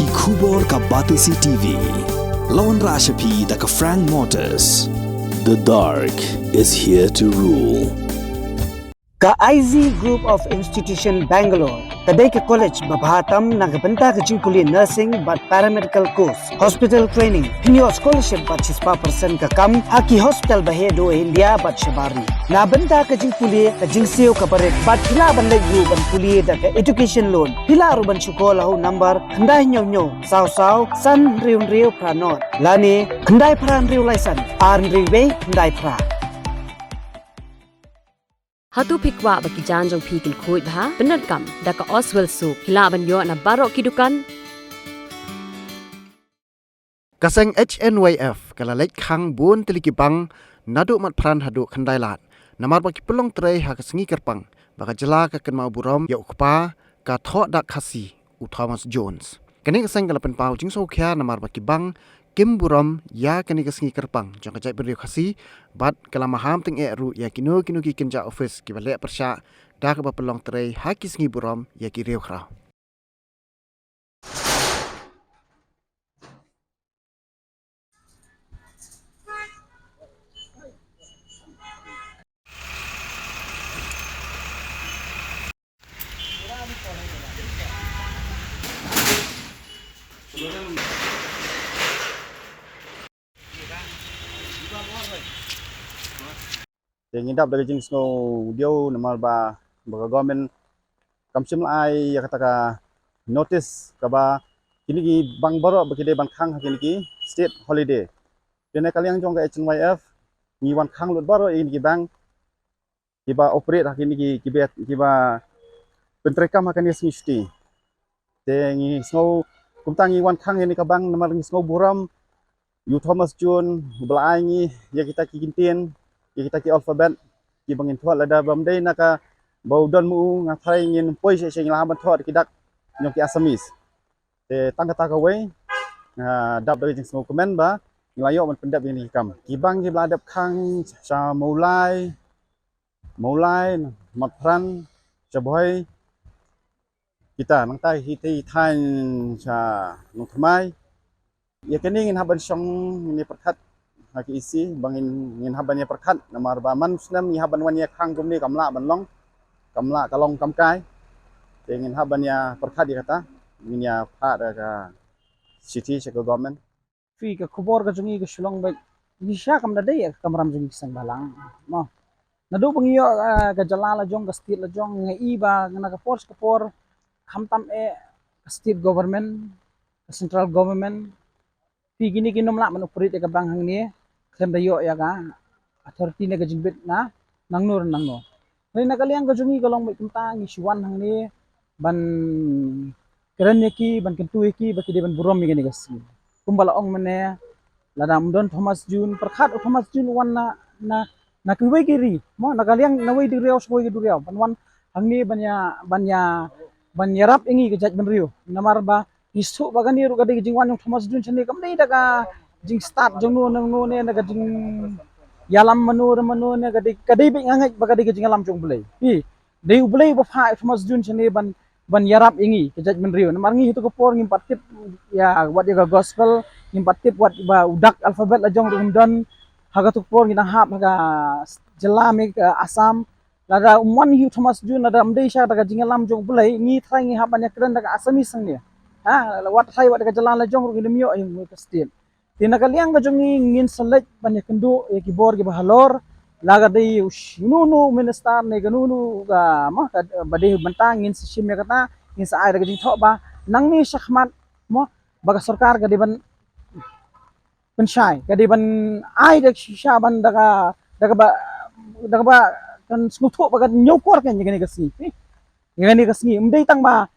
Ki Kubor ka Batisi TV. Lawan Rashapi da ka Frank Motors. The dark is here to rule. Ka IZ Group of Institution Bangalore, kadai ka college babahatam nagabenta ka jingkuli nursing but paramedical course, hospital training, pinyo scholarship but 6% ka kam, haki hospital bahedo India but shabari. Nabenta ka jingkuli ka jingsiyo ka barit but pila ban layu ban kuli da ka education loan. Pila aro ban syukola ho number, kanday nyo saw san riw pranot. Lani, kanday pran riw laisan, arn riwe kanday pra. Hatu pikwa bagi janjong pikin kuit bah benar kam daka Oswell Soup hilaban yo na barok kidukan Kaseng HNYF kalalek khang bun telikipang nadu mat pran hadu khandai lat namar baki pelong trei ha kasengi kerpang baka jela ka kenmau burom ya ukpa ka tho dak khasi u Thomas Jones kani kaseng kalapen pau jingso khya namar baki bang Kim burom ya kani kasengi kerpang jang kajai beriu khasi bat kalama ham ting ru ya kinu ki kenja office ki bale persya dak ba pelong trei ha kisengi burom ya ki riu khrau Yang indap dari jing snow dio namar ba government kamsim ai ya kata ka notice ka ba kini ki bang baro ba kide bang khang kini ki state holiday kene kaliang jong ka HNYF ni wan khang lut baro ini ki bang ki ba operate kini ki ba pentrekam hakani snisti te ngi snow kumtangi wan khang ini ka bang namar ngi snow buram yu Thomas John belai ngi ya kita ki gintin kita ki alfabet ki bangin thot lada bamdei naka baudon mu ngathai ngin poi se sing laban thot ki dak nyok ki asamis te tang kata ka we dap dari jing semua komen ba nglayo man pendap ini kam ki bang ki bladap khang sa mulai mat pran chaboy kita nang tai hiti than sa nong thamai ya kini ngin haban song ni perkat haki isi bangin ngin habannya perkat namar baman senam ni haban wanya khang gumni kamla banlong kamla kalong kamkai ngin habannya perkat dia kata ngin ya pha ka city se government Fi ka kubor ka jungi ka sulong ba nisya kam da day kamram jungi sang balang mo. Nadu pangiyo ka jalala jong ka state la jong nga iba nga ka force ka por hamtam ka state government ka central government fi gini kinom la man operate ka bang hang ni kanda yo ya ka authority na gajimbit na nangnur nangno rin nakaliang ka jungi kalong may kuntang isuan hang ni ban keren ki ban kentu ki ba kide ban burom mi gani gasi kumbalaong mane ladam don Thomas Jun perkhat Thomas Jun wan na kuwe kiri mo nakaliang naway di riaw soy di riaw ban hang ni banya rap ingi ka jaj ban riaw namar ba isu bagani ru gade jingwan yung Thomas Jun chani kam dei daga jing start jong no ne na jing yalam manu ne gade bi ngangai ba gade jing yalam jong bulai pi dei bulai ba fa Thomas Jun chani ban yarap ingi ke judgment rio namar ngi itu ko por ngim patip ya wat ya gospel ngim patip wat ba udak alfabet la jong rumdan haga tu por ngina hap haga jelame asam lada umwan hi Thomas Jun lada amdei sha daga jing yalam jong bulai ngi thai ngi hap ban ya kren daga asami sang dia wat thai wat daga jalan la jong ru mio yung kastil tina kaliang ka jungi ngin select banyak kendo ya kibor ki bahalor laga dei nunu minister ne ganunu ga ma bade bantang ngin sim ya kata ngin sa ai daga jing tho ba nang ni syahmat mo baga sarkar ga ban pensyai ga ban ai dak shisha ban daga ba kan sngutho baga nyokor kan ngani kasni mdei tang ba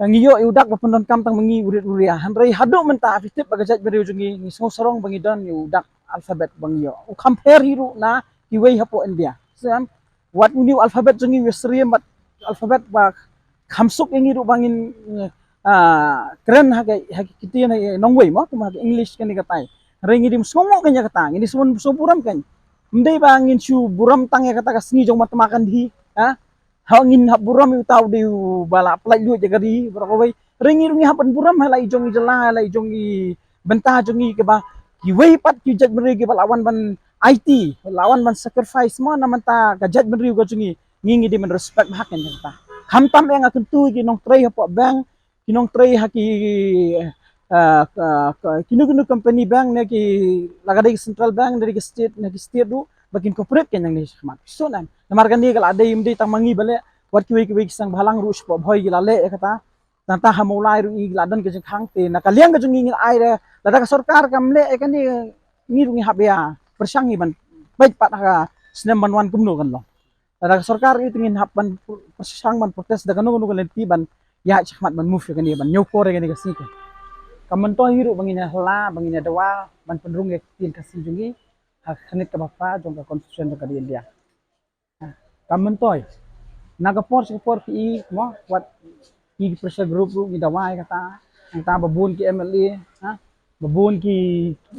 ngiyo iudak ba pendon kam tang mengi uria handrai hadu menta fitip bagajat beri ujungi ni sorong bangi don iudak alfabet bangiyo u compare hiru na kiwei hapo India sam what new alphabet jungi wisriam but alphabet ba khamsuk ingi ru bangin keren hage kiti na nongwei mo kuma English kan katai rengi dim somo kanya kata ini sumun soburam kan mdei bangin su buram tang ya kata kasni jong matemakan di hangin buram yu tau di bala plai lu jaga di berapa ringi hapan buram halai jong jala halai jong i benta jong i ke ba ki wei pat ki jaj meri ke lawan ban IT lawan ban sacrifice mo na manta ka jaj meri go jong i ngingi di men respect hak en ta ham tam yang akan tu ki nong tray hapo bank kinong tray haki kinu company bank ne ki lagadai central bank dari ke state ne ki state du bakin corporate ken yang ni khmat so nan namargan ni gal adai imdi tang mangi bale wat ki wei sang balang rus po bhoi gila le kata tanta hamulai ru i ladan ke jeng khang te na kaliang ke jeng ngin ai re lada ka sarkar kam le kan ni ngi ru ngi habya persangi ban baik pat ha snem banwan kumno kan lo lada ka sarkar itu ngin hapan persang ban protes da kanu kan lenti ban ya khmat ban move kan ni ban nyokor kan ni ka sik kamen to hiru bangina hla bangina dawa ban pendrung ek tin kasih jungi hak khanit ka bapa jong ka constitution ka dia kamen toy naga por ki mo wat ki pressure group ru ni dawai kata ta babun ki MLA ha babun ki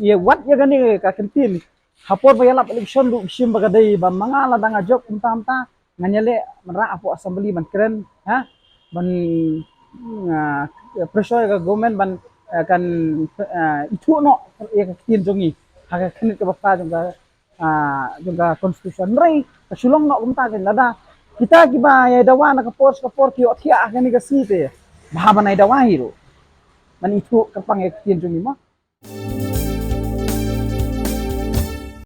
ye wat ya gani ka kentin hapor ba yalap election lu sim bagadai ba mangala danga job ta nganyale mera apo assembly ban keren ha ban pressure ka government ban kan itu no ya kentin jongi ha khanit ka bapa jong ka constitution rai kasulong no umta kan lada kita kiba ya dawa na kapor ki othia kan ni kasite mahaban ay dawa hiro man itu kapang ek tin mo